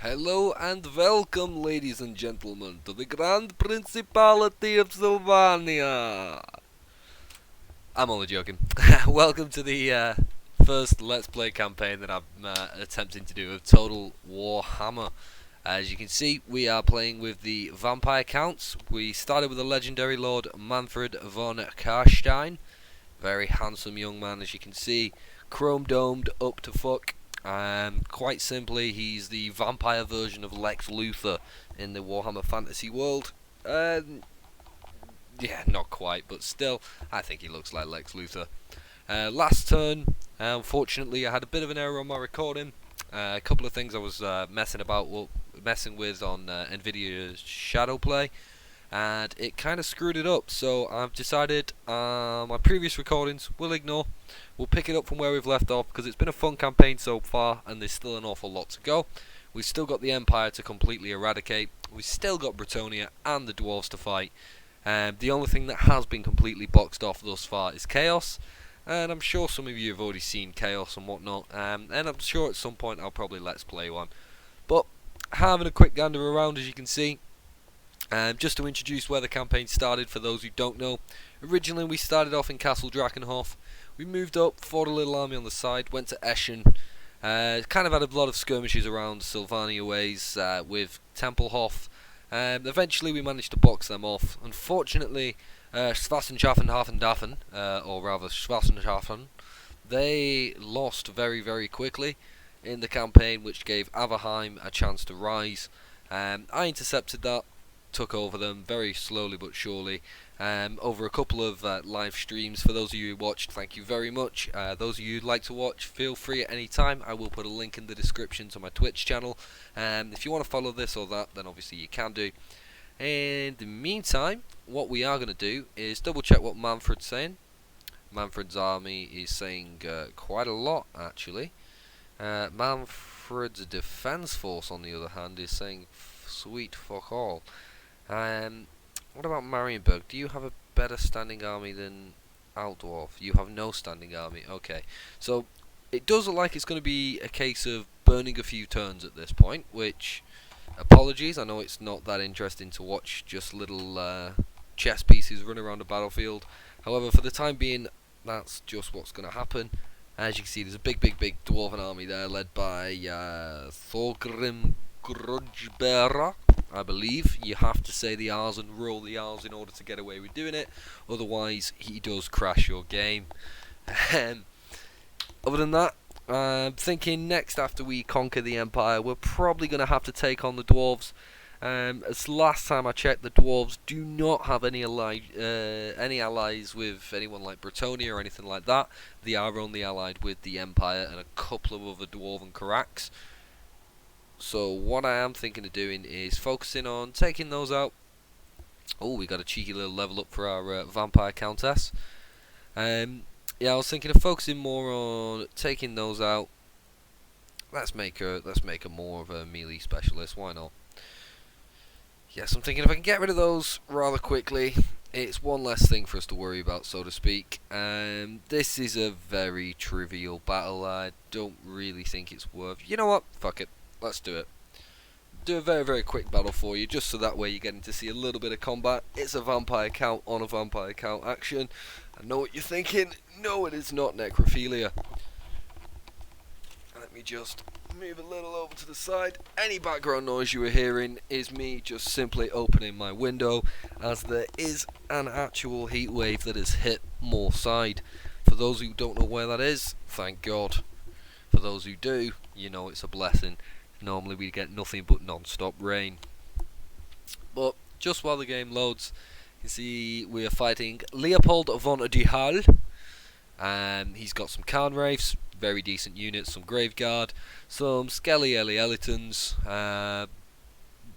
Hello and welcome, ladies and gentlemen, to the Grand Principality of Sylvania. I'm only joking. Welcome to the first Let's Play campaign that I'm attempting to do of Total Warhammer. As you can see, we are playing with the Vampire Counts. We started with the legendary Lord Manfred von Karstein. Very handsome young man, as you can see. Chrome domed, up to fuck. Quite simply, he's the vampire version of Lex Luthor in the Warhammer fantasy world. Yeah, not quite, but still, I think he looks like Lex Luthor. Last turn, unfortunately, I had a bit of an error on my recording. A couple of things I was messing with on NVIDIA's Shadow Play, and it kind of screwed it up. So I've decided my previous recordings we'll ignore. We'll pick it up from where we've left off because it's been a fun campaign so far, and there's still an awful lot to go. We've still got the Empire to completely eradicate. We've still got Bretonnia and the Dwarves to fight. The only thing that has been completely boxed off thus far is Chaos, and I'm sure some of you have already seen Chaos and whatnot, and I'm sure at some point I'll probably Let's Play one. But having a quick gander around, as you can see, just to introduce where the campaign started for those who don't know. Originally we started off in Castle Drakenhof. We moved up, fought a little army on the side, went to Eschen. Kind of had a lot of skirmishes around Sylvania ways with Tempelhof. Eventually we managed to box them off. Unfortunately, Schwarzenschaffen, or rather Schwarzenschaffen, they lost very, very quickly in the campaign, which gave Averheim a chance to rise. I intercepted that, took over them very slowly but surely over a couple of live streams. For those of you who watched, thank you very much. Those of you who'd like to watch, feel free at any time. I will put a link in the description to my Twitch channel. If you want to follow this or that, then obviously you can do. In the meantime, what we are going to do is double check what Manfred's saying. Manfred's army is saying quite a lot, actually. Manfred's defense force, on the other hand, is saying sweet fuck all. What about Marienburg? Do you have a better standing army than Altdorf? You have no standing army. Okay, so it does look like it's going to be a case of burning a few turns at this point, which, apologies, I know it's not that interesting to watch just little chess pieces run around a battlefield. However, for the time being, that's just what's going to happen. As you can see, there's a big dwarven army there, led by Thorgrim Grudgebearer. I believe you have to say the R's and roll the R's in order to get away with doing it, otherwise he does crash your game. Other than that, I'm thinking next, after we conquer the Empire, we're probably going to have to take on the Dwarves. As last time I checked, the Dwarves do not have any allies with anyone like Bretonnia or anything like that. They are only allied with the Empire and a couple of other Dwarven Karaks. So what I am thinking of doing is focusing on taking those out. Oh, we got a cheeky little level up for our Vampire Countess. Yeah, I was thinking of focusing more on taking those out. Let's make her more of a melee specialist. Why not? Yes, I'm thinking if I can get rid of those rather quickly, it's one less thing for us to worry about, so to speak. This is a very trivial battle. I don't really think it's worth. You know what? Fuck it. Let's do it. Do a very quick battle for you, just so that way you're getting to see a little bit of combat. It's a vampire count on a vampire count action. I know what you're thinking. No, it is not necrophilia. Let me just move a little over to the side. Any background noise you are hearing is me just simply opening my window, as there is an actual heat wave that has hit Moorside. For those who don't know where that is, thank God. For those who do, you know it's a blessing. Normally we get nothing but non-stop rain. But just while the game loads, you can see we are fighting Leopold von de Hall. He's got some Carnwraiths, very decent units, some Graveguard, some Skelly Elitons,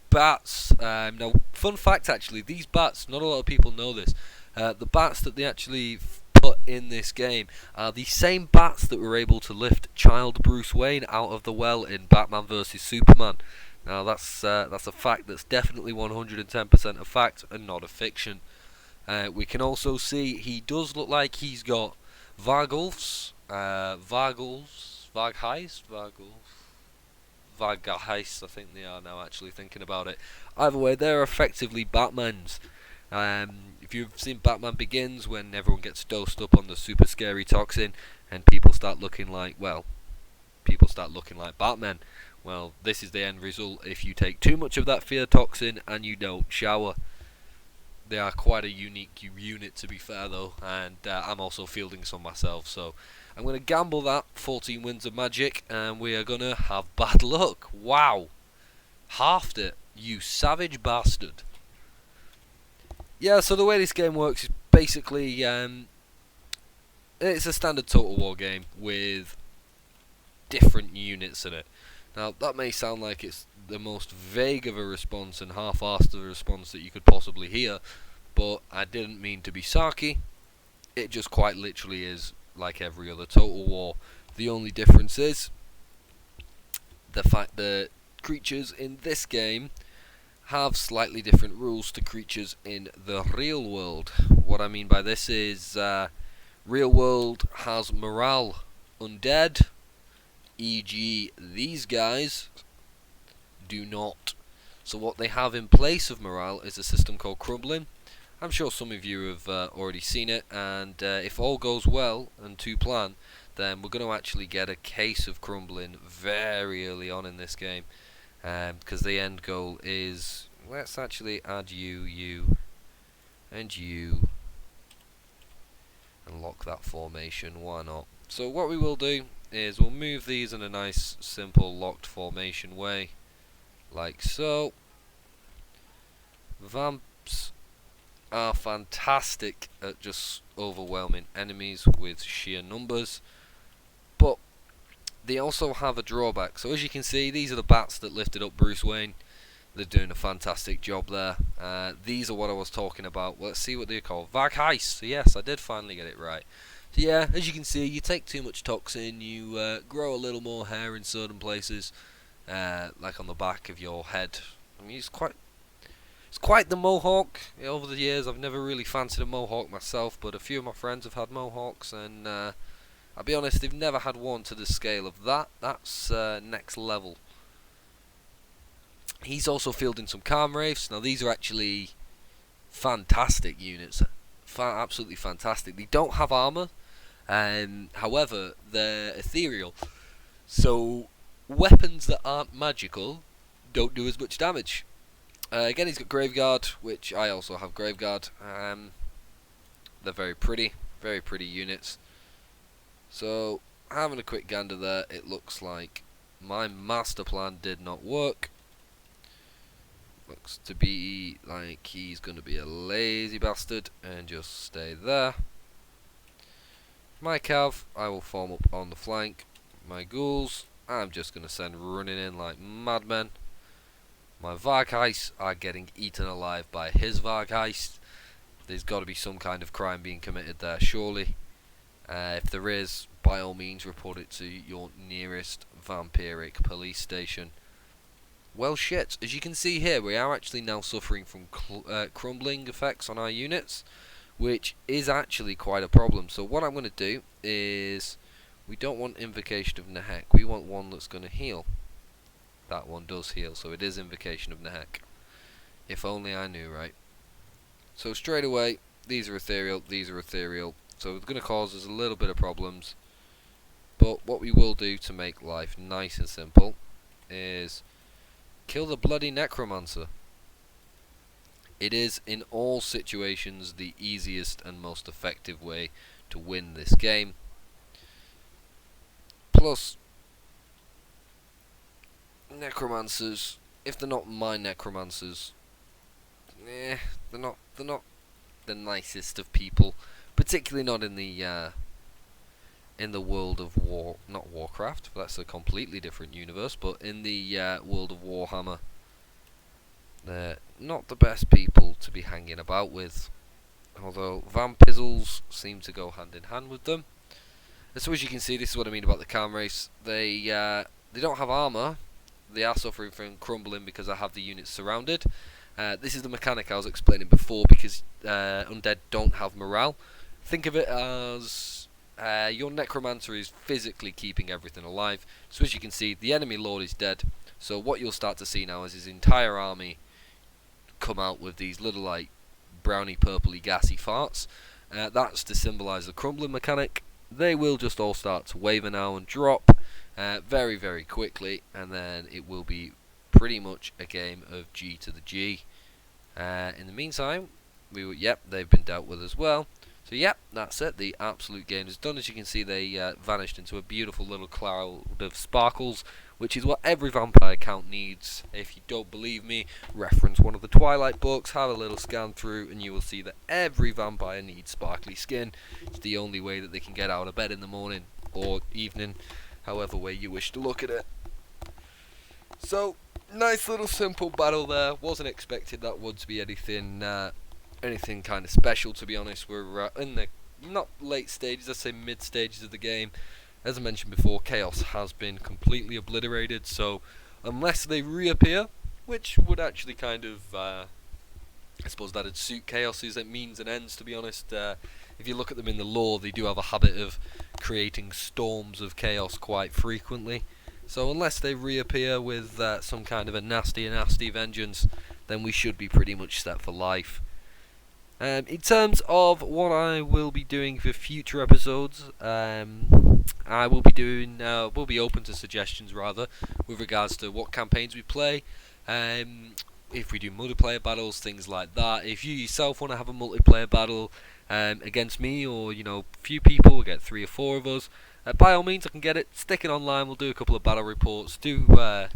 bats. Now, fun fact actually, these bats, not a lot of people know this, the bats that they actually put in this game are the same bats that were able to lift child Bruce Wayne out of the well in Batman vs Superman. Now that's a fact that's definitely 110% a fact and not a fiction. We can also see he does look like he's got Vargulfs, Vargheists, I think they are now, actually thinking about it. Either way, they're effectively Batmans. If you've seen Batman Begins, when everyone gets dosed up on the super scary toxin and people start looking like, well, people start looking like Batman. Well, this is the end result if you take too much of that fear toxin and you don't shower. They are quite a unique unit, to be fair, though, and I'm also fielding some myself, so I'm going to gamble that 14 Winds of Magic, and we are going to have bad luck. Wow. Halved it, you savage bastard. Yeah, so the way this game works is basically, it's a standard Total War game with different units in it. Now, that may sound like it's the most vague of a response and half-assed of a response that you could possibly hear, but I didn't mean to be sarky. It just quite literally is like every other Total War. The only difference is the fact that creatures in this game have slightly different rules to creatures in the real world. What I mean by this is real world has morale undead, e.g. these guys do not. So what they have in place of morale is a system called crumbling. I'm sure some of you have already seen it, and if all goes well and to plan, then we're going to actually get a case of crumbling very early on in this game, because the end goal is, let's actually add you, and you, and lock that formation, why not? So what we will do is we'll move these in a nice simple locked formation way, like so. Vamps are fantastic at just overwhelming enemies with sheer numbers, but they also have a drawback. So as you can see, these are the bats that lifted up Bruce Wayne. They're doing a fantastic job there. These are what I was talking about. Let's see what they're called. Vargheists. So yes, I did finally get it right. So yeah, as you can see, you take too much toxin, you grow a little more hair in certain places, like on the back of your head. I mean, it's quite the mohawk. Over the years, I've never really fancied a mohawk myself, but a few of my friends have had mohawks, and I'll be honest, they've never had one to the scale of that. That's next level. He's also fielding some Calm Wraiths. Now, these are actually fantastic units. Absolutely fantastic. They don't have armor. However, they're ethereal. So, weapons that aren't magical don't do as much damage. Again, he's got Graveguard, which I also have Graveguard. They're very pretty units. So, having a quick gander there, it looks like my master plan did not work. Looks to be like he's going to be a lazy bastard and just stay there. My cav, I will form up on the flank. My ghouls, I'm just going to send running in like madmen. My Vargheists are getting eaten alive by his Vargheists. There's got to be some kind of crime being committed there, surely. If there is, by all means report it to your nearest vampiric police station. Well shit, as you can see here, we are actually now suffering from crumbling effects on our units, which is actually quite a problem. So what I'm going to do is, we don't want Invocation of Nehek, we want one that's going to heal. That one does heal, so it is Invocation of Nehek. If only I knew, right? So straight away, these are ethereal, so it's going to cause us a little bit of problems. But what we will do to make life nice and simple is kill the bloody Necromancer. It is in all situations the easiest and most effective way to win this game. Plus, Necromancers, if they're not my Necromancers, they're not the nicest of people, particularly not in the world of not Warcraft, that's a completely different universe, but in the world of Warhammer, they're not the best people to be hanging about with, although Vampizzles seem to go hand in hand with them. And so as you can see, this is what I mean about the Calm Wraiths. They don't have armor. They are suffering from crumbling because I have the units surrounded. This is the mechanic I was explaining before, because undead don't have morale. Think of it as your necromancer is physically keeping everything alive. So as you can see, the enemy lord is dead. So what you'll start to see now is his entire army come out with these little like browny purpley gassy farts. That's to symbolise the crumbling mechanic. They will just all start to waver now and drop very, very quickly, and then it will be pretty much a game of G to the G. In the meantime, they've been dealt with as well. So yep, that's it. The absolute game is done. As you can see, they vanished into a beautiful little cloud of sparkles, which is what every vampire count needs. If you don't believe me, reference one of the Twilight books, have a little scan through, and you will see that every vampire needs sparkly skin. It's the only way that they can get out of bed in the morning or evening, however way you wish to look at it. So, nice little simple battle there. Wasn't expected that one to be anything kind of special, to be honest. We're in the not late stages, I'd say mid stages of the game. As I mentioned before, Chaos has been completely obliterated, so unless they reappear, which would actually kind of, I suppose that'd suit Chaos's means and ends, to be honest. If you look at them in the lore, they do have a habit of creating storms of chaos quite frequently. So unless they reappear with some kind of a nasty vengeance, then we should be pretty much set for life. In terms of what I will be doing for future episodes, I will be doing, will be open to suggestions rather, with regards to what campaigns we play, if we do multiplayer battles, things like that. If you yourself want to have a multiplayer battle against me, or few people, we'll get 3 or 4 of us, by all means I can get it, stick it online, we'll do a couple of battle reports, do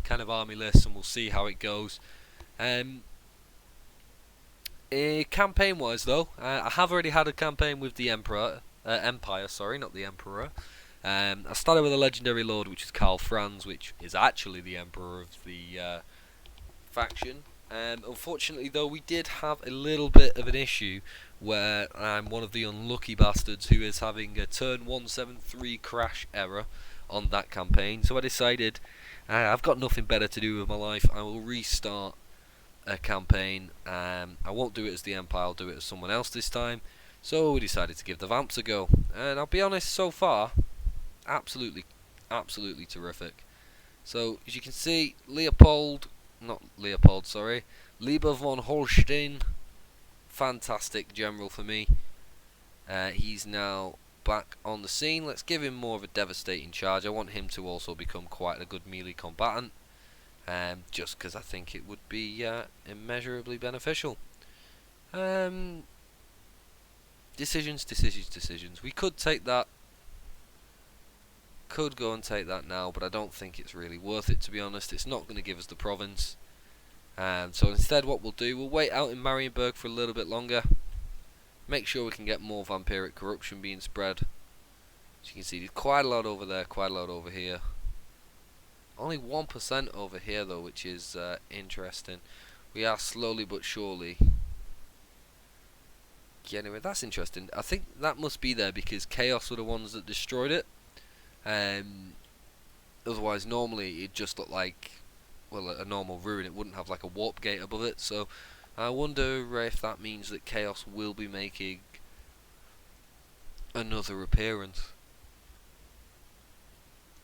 kind of army lists, and we'll see how it goes. Campaign wise though, I have already had a campaign with the Empire, not the Emperor. I started with a legendary lord, which is Karl Franz, which is actually the Emperor of the faction. Unfortunately though, we did have a little bit of an issue where I'm one of the unlucky bastards who is having a turn 173 crash error on that campaign. So I decided I've got nothing better to do with my life. I will restart a campaign. I won't do it as the Empire, I'll do it as someone else this time. So we decided to give the Vamps a go, and I'll be honest, so far absolutely terrific. So as you can see, Lieber von Holstein, fantastic general for me. He's now back on the scene. Let's give him more of a devastating charge. I want him to also become quite a good melee combatant, just because I think it would be immeasurably beneficial. Decisions. We could take that. Could go and take that now, but I don't think it's really worth it, to be honest. It's not going to give us the province. So instead what we'll do, we'll wait out in Marienburg for a little bit longer. Make sure we can get more vampiric corruption being spread. As you can see, there's quite a lot over there, quite a lot over here. Only 1% over here though, which is interesting. We are slowly but surely. Yeah, anyway, that's interesting. I think that must be there because Chaos were the ones that destroyed it. Otherwise, normally it'd just look like, well, a normal ruin. It wouldn't have like a warp gate above it. So I wonder if that means that Chaos will be making another appearance.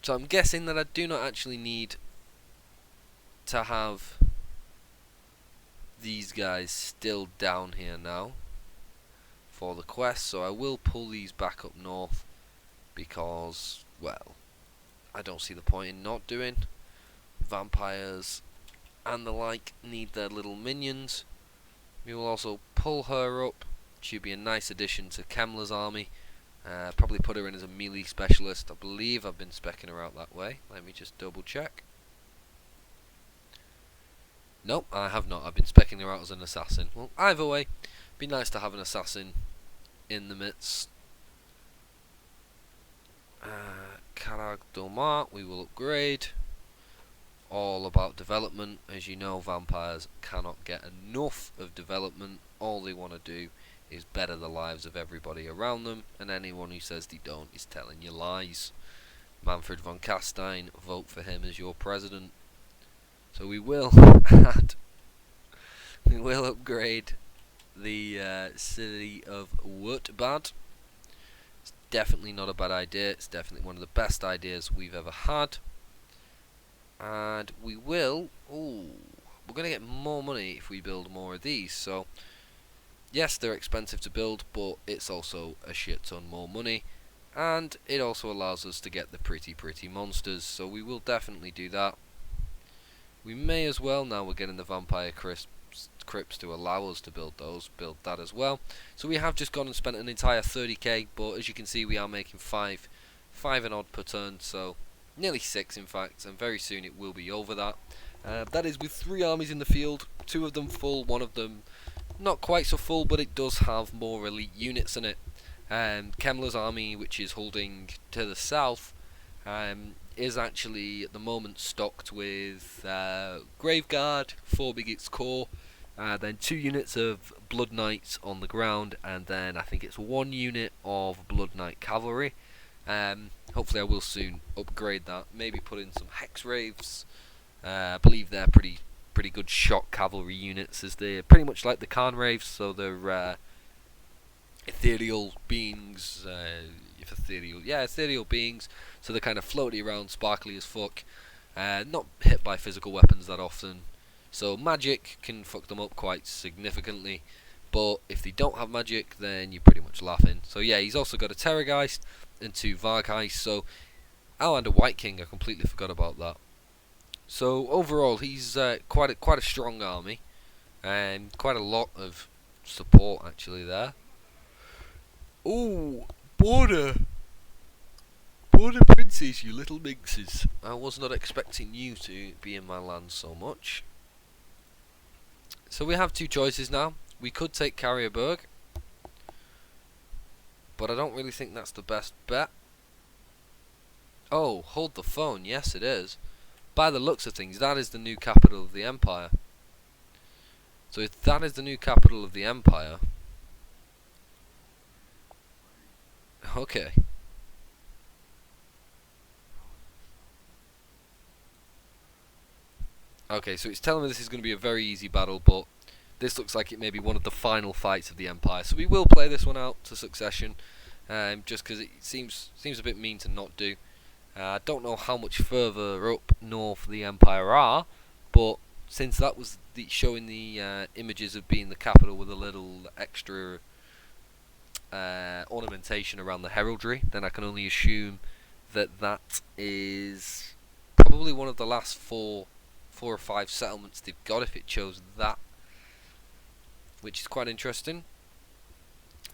So I'm guessing that I do not actually need to have these guys still down here now for the quest. So I will pull these back up north because, well, I don't see the point in not doing. Vampires and the like need their little minions. We will also pull her up. She'll be a nice addition to Kemmler's army. Probably put her in as a melee specialist. I believe I've been specking her out that way. Let me just double check. Nope, I have not. I've been specking her out as an assassin. Well, either way, be nice to have an assassin in the midst. Karag Domar, we will upgrade. All about development. As you know, vampires cannot get enough of development. All they want to do is better the lives of everybody around them, and anyone who says they don't is telling you lies. Manfred von Kastein, vote for him as your president. So we will upgrade the city of Wurtbad. definitely not a bad idea. It's definitely one of the best ideas we've ever had. And we will... Ooh, we're going to get more money if we build more of these. So, yes, they're expensive to build, but it's also a shit ton more money. And it also allows us to get the pretty monsters. So we will definitely do that. We may as well, now we're getting the vampire crypts to allow us to build that as well. So we have just gone and spent an entire 30k, but as you can see we are making 5 and odd per turn, so nearly 6 in fact, and very soon it will be over that. That is with 3 armies in the field, 2 of them full, 1 of them not quite so full, but it does have more elite units in it. Kemmler's army, which is holding to the south, is actually at the moment stocked with Graveguard, 4 Bigots Corps, then 2 units of Blood Knights on the ground, and then I think it's 1 unit of Blood Knight Cavalry. Hopefully I will soon upgrade that, maybe put in some Hex Wraiths. I believe they're pretty good shock cavalry units, as they're pretty much like the Khan Wraiths, so they're ethereal beings, ethereal beings, so they're kind of floaty around, sparkly as fuck, not hit by physical weapons that often, so magic can fuck them up quite significantly, but if they don't have magic, then you're pretty much laughing. So yeah, he's also got a Terrorgeist and 2 Vargheist, so, oh, and a White King, I completely forgot about that. So overall, he's quite a strong army, and quite a lot of support actually there. Oh, border princes, you little minxes. I was not expecting you to be in my land so much. So we have 2 choices now. We could take Carrierburg, but I don't really think that's the best bet. Oh, hold the phone. Yes, it is. By the looks of things, that is the new capital of the empire. So if that is the new capital of the empire... Okay. Okay, so it's telling me this is going to be a very easy battle, but this looks like it may be one of the final fights of the empire. So we will play this one out to succession, just because it seems a bit mean to not do. I don't know how much further up north the empire are, but since that was showing the images of being the capital with a little extra ornamentation around the heraldry, then I can only assume that that is probably one of the last 4 or 5 settlements they've got, if it chose that, which is quite interesting.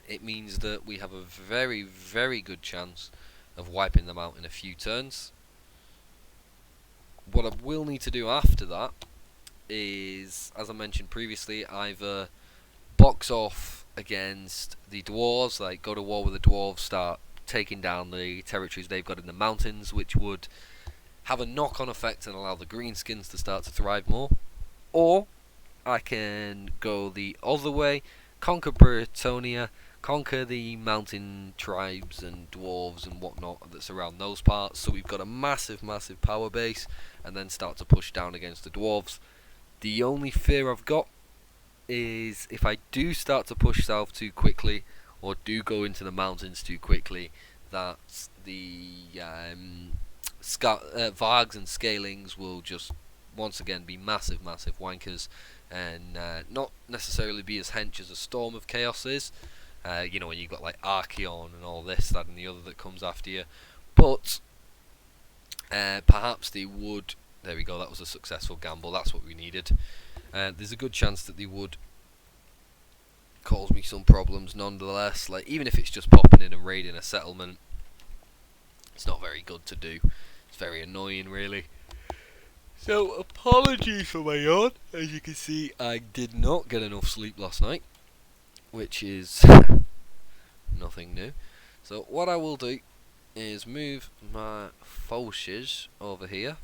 It means that we have a very good chance of wiping them out in a few turns. What I will need to do after that is, as I mentioned previously, either box off against the dwarves, like go to war with the dwarves, start taking down the territories they've got in the mountains, which would have a knock-on effect and allow the greenskins to start to thrive more, or I can go the other way, conquer Britonia, conquer the mountain tribes and dwarves and whatnot that's around those parts, so we've got a massive power base, and then start to push down against the dwarves. The only fear I've got is if I do start to push south too quickly, or do go into the mountains too quickly, that the Vargs and Scalings will just once again be massive wankers, and not necessarily be as hench as a Storm of Chaos is. You know, when you've got like Archeon and all this, that and the other that comes after you. But perhaps they would... There we go, that was a successful gamble, that's what we needed. There's a good chance that they would cause me some problems nonetheless. Like, even if it's just popping in and raiding a settlement, it's not very good to do. It's very annoying, really. So, apologies for my yawn. As you can see, I did not get enough sleep last night, which is nothing new. So what I will do is move my forces over here.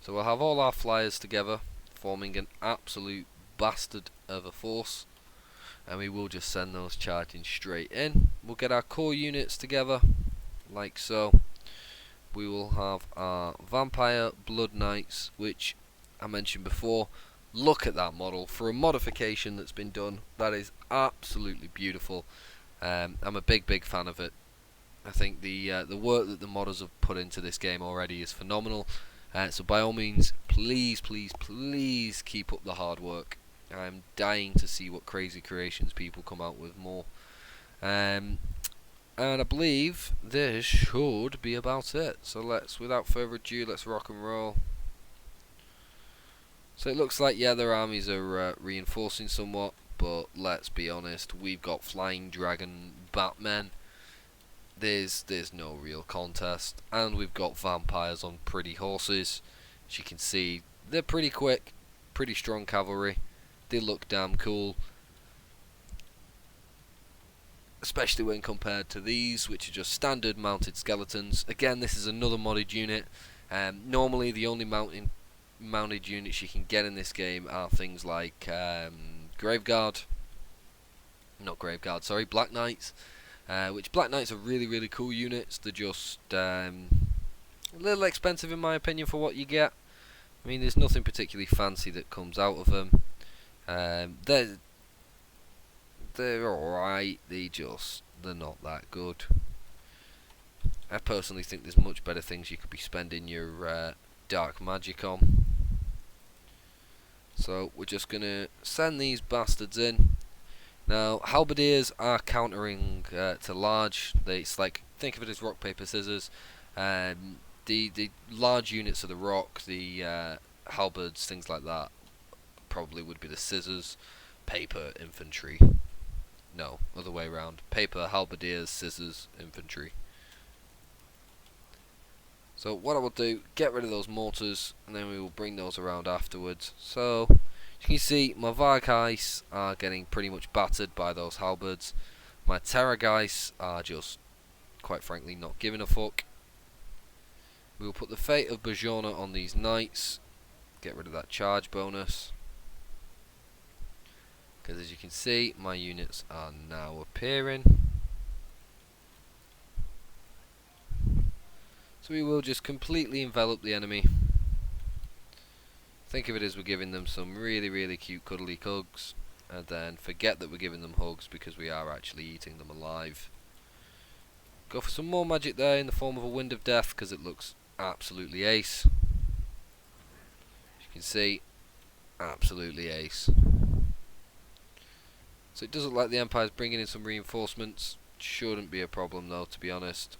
So we'll have all our flyers together, forming an absolute bastard of a force, and we will just send those charging straight in. We'll get our core units together, like so. We will have our Vampire Blood Knights, which I mentioned before. Look at that model. For a modification that's been done, that is absolutely beautiful. I'm a big fan of it. I think the work that the modders have put into this game already is phenomenal. So by all means, please keep up the hard work. I'm dying to see what crazy creations people come out with more. And I believe this should be about it. So without further ado, let's rock and roll. So it looks like, yeah, their armies are reinforcing somewhat, but let's be honest, we've got Flying Dragon Batmen. There's no real contest, and we've got vampires on pretty horses. As you can see, they're pretty quick, pretty strong cavalry. They look damn cool, especially when compared to these, which are just standard mounted skeletons. Again, this is another modded unit. Normally, the only mounted units you can get in this game are things like Black Knights. Which Black Knights are really cool units. They're just a little expensive in my opinion for what you get. I mean, there's nothing particularly fancy that comes out of them. They're alright. They're not that good. I personally think there's much better things you could be spending your dark magic on. So we're just gonna send these bastards in. Now, halberdiers are countering to large. It's like, think of it as rock, paper, scissors. The large units are the rock, the halberds, things like that, probably would be the scissors. Paper, infantry. No, other way around. Paper, halberdiers, scissors, infantry. So what I will do, get rid of those mortars, and then we will bring those around afterwards. So you can see my Vargheists are getting pretty much battered by those halberds. My Terrorgeists are just, quite frankly, not giving a fuck. We will put the Fate of Bajorna on these knights. Get rid of that charge bonus. Because as you can see, my units are now appearing. So we will just completely envelop the enemy. Think of it as we're giving them some really cute cuddly hugs, and then forget that we're giving them hugs because we are actually eating them alive. Go for some more magic there in the form of a Wind of Death because it looks absolutely ace. As you can see, absolutely ace. So it does look like the Empire's bringing in some reinforcements. Shouldn't be a problem though, to be honest.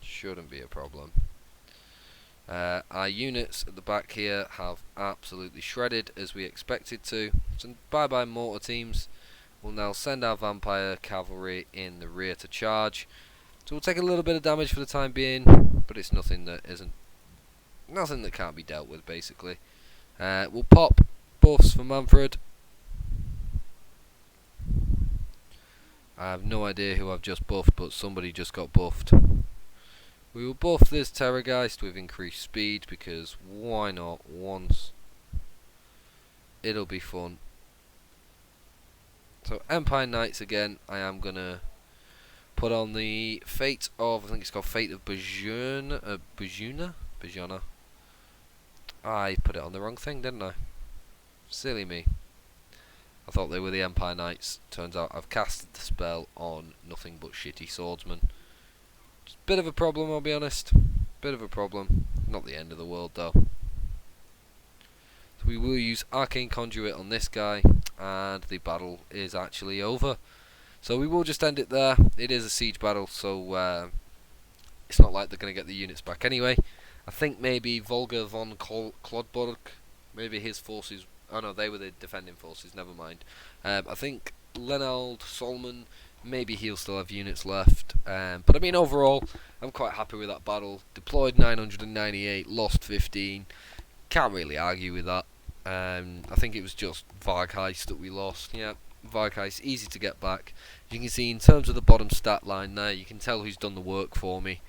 Shouldn't be a problem. Our units at the back here have absolutely shredded as we expected to. So bye bye mortar teams. We'll now send our vampire cavalry in the rear to charge. So we'll take a little bit of damage for the time being, but it's nothing that can't be dealt with basically. We'll pop buffs for Manfred. I have no idea who I've just buffed, but somebody just got buffed. We will buff this Terrorgeist with increased speed because why not once? It'll be fun. So Empire Knights again, I am gonna put on the Fate of, I think it's called Fate of Bajorna. Bajorna. I put it on the wrong thing, didn't I? Silly me. I thought they were the Empire Knights. Turns out I've casted the spell on nothing but shitty swordsmen. Bit of a problem, I'll be honest. Bit of a problem. Not the end of the world though. So we will use Arcane Conduit on this guy, and the battle is actually over. So we will just end it there. It is a siege battle, so it's not like they're going to get the units back anyway. I think maybe Volga von Klodburg, maybe his forces. Oh no, they were the defending forces. Never mind. I think Leonard Solomon. Maybe he'll still have units left, but I mean overall I'm quite happy with that battle. Deployed 998, lost 15, can't really argue with that. I think it was just Vargheist that we lost. Yeah, Vargheist, easy to get back. You can see in terms of the bottom stat line there, you can tell who's done the work for me.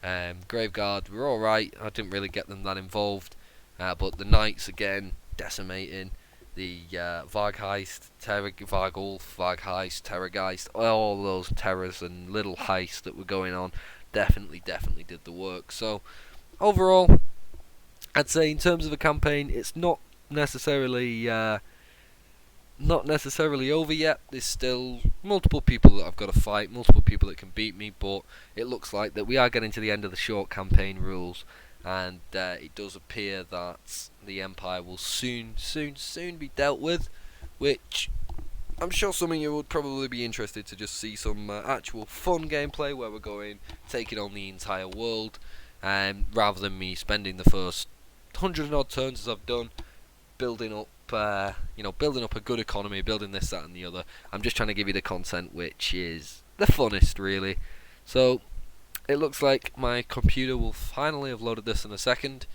Graveguard were alright, I didn't really get them that involved, but the Knights again, decimating. The Vargheist, Vargulf, Vargheist, Terrorgeist, all those terrors and little heists that were going on definitely did the work. So overall, I'd say in terms of a campaign, it's not necessarily not necessarily over yet. There's still multiple people that I've got to fight, multiple people that can beat me, but it looks like that we are getting to the end of the short campaign rules, and it does appear that the Empire will soon be dealt with, which I'm sure some of you would probably be interested to just see some actual fun gameplay where we're going, taking on the entire world, rather than me spending the first 100 and odd turns as I've done, building up building up a good economy, building this, that and the other. I'm just trying to give you the content which is the funnest, really. So it looks like my computer will finally have loaded this in a second.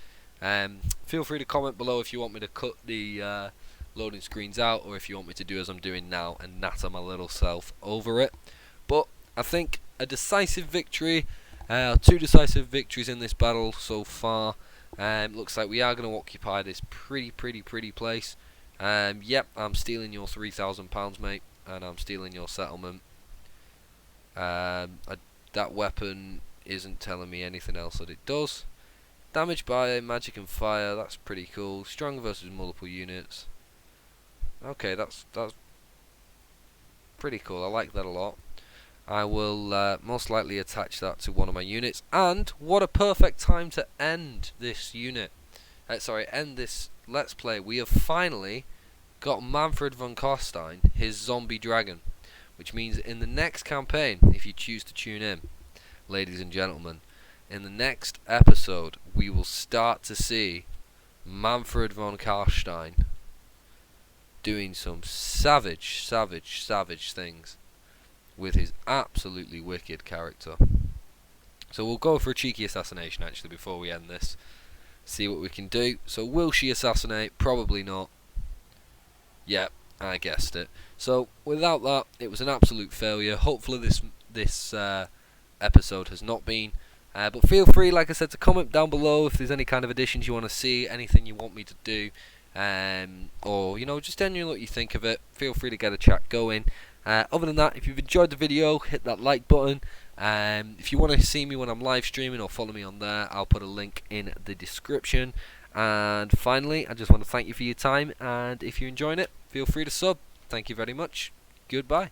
Feel free to comment below if you want me to cut the loading screens out, or if you want me to do as I'm doing now and natter my little self over it. But I think a decisive victory, 2 decisive victories in this battle so far. Looks like we are going to occupy this pretty place. Yep, I'm stealing your £3,000, mate, and I'm stealing your settlement. That weapon isn't telling me anything else that it does. Damage by magic and fire, that's pretty cool. Strong versus multiple units. Okay, that's pretty cool. I like that a lot. I will most likely attach that to one of my units. And what a perfect time to end this end this Let's Play. We have finally got Manfred von Carstein, his zombie dragon, which means in the next campaign, if you choose to tune in, ladies and gentlemen, in the next episode we will start to see Manfred von Carstein doing some savage things with his absolutely wicked character. So we'll go for a cheeky assassination actually before we end this. See what we can do. So will she assassinate? Probably not. Yep, I guessed it. So without that, it was an absolute failure. Hopefully this episode has not been. But feel free, like I said, to comment down below if there's any kind of additions you want to see, anything you want me to do, or just genuinely what you think of it. Feel free to get a chat going. Other than that, if you've enjoyed the video, hit that like button. If you want to see me when I'm live streaming or follow me on there, I'll put a link in the description. And finally, I just want to thank you for your time, and if you're enjoying it, feel free to sub. Thank you very much. Goodbye.